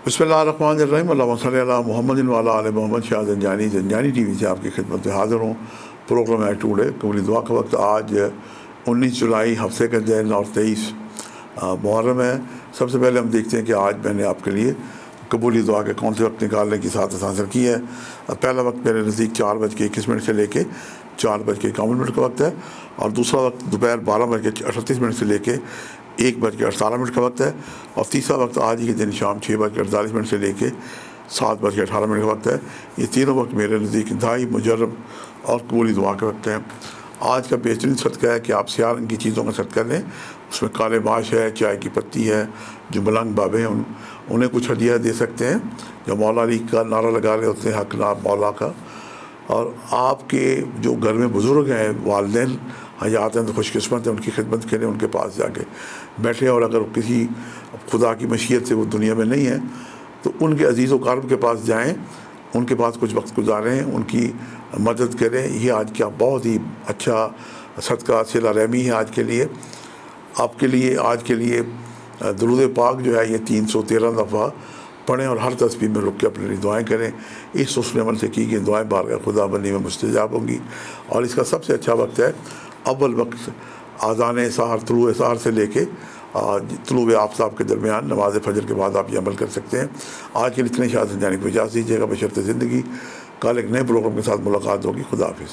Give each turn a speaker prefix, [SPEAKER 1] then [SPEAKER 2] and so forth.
[SPEAKER 1] بسم اللہ الرحمن الرحیم، اللہم صلی علی محمد وعلی آل محمد۔ شاہ زنجانی ٹی وی سے آپ کی خدمت میں حاضر ہوں۔ پروگرام ہے ٹوڈے قبولی دعا کا وقت۔ آج 19 جولائی ہفتے کا دن اور 23 محرم ہے۔ سب سے پہلے ہم دیکھتے ہیں کہ آج میں نے آپ کے لیے قبولی دعا کے کون سے وقت نکالنے کی سعادت حاصل کی ہے۔ پہلا وقت میرے نزدیک 4:21 سے لے کے 4:51 کا وقت ہے، اور دوسرا وقت دوپہر 12:38 سے لے کے 1:18 کا وقت ہے، اور تیسرا وقت آج ہی کے دن شام 6:48 سے لے کے 7:18 کا وقت ہے۔ یہ تینوں وقت میرے نزدیک انتہائی مجرب اور قبولی دعا کا وقت ہے۔ آج کا بہترین صدقہ ہے کہ آپ سیاہ رنگ کی چیزوں کا صدقہ لیں۔ اس میں کالے ماش ہے، چائے کی پتی ہے، جو ملنگ بابے ہیں انہیں کچھ ہدیہ دے سکتے ہیں، جو مولا علی کا نعرہ لگا رہے ہوتے ہیں، حق نام مولا کا۔ اور آپ کے جو گھر میں بزرگ ہیں، والدین حیات ہیں تو خوش قسمت ہیں، ان کی خدمت کریں، ان کے پاس جا کے بیٹھے، اور اگر کسی خدا کی مشیت سے وہ دنیا میں نہیں ہیں تو ان کے عزیز و قارب کے پاس جائیں، ان کے پاس کچھ وقت گزاریں، ان کی مدد کریں۔ یہ آج کا بہت ہی اچھا صدقہ صلہ رحمی ہے آج کے لیے۔ آپ کے لیے آج کے لیے درود پاک جو ہے یہ 313 دفعہ پڑھیں، اور ہر تسبیح میں رک کے اپنے لیے دعائیں کریں۔ اس حسن عمل سے کی گئی دعائیں بارگاہ خدا بندی میں مستجاب ہوں گی۔ اور اس کا سب سے اچھا وقت ہے اول وقت، اذان سحر، طلوع سحر سے لے کے طلوع آفتاب کے درمیان، نماز فجر کے بعد آپ یہ عمل کر سکتے ہیں۔ آج کے لیے اتنے شاہ زنجانی کو اجازت دیجیے گا، بشرط زندگی۔ کل ایک نئے پروگرام کے ساتھ ملاقات ہوگی۔ خدا حافظ۔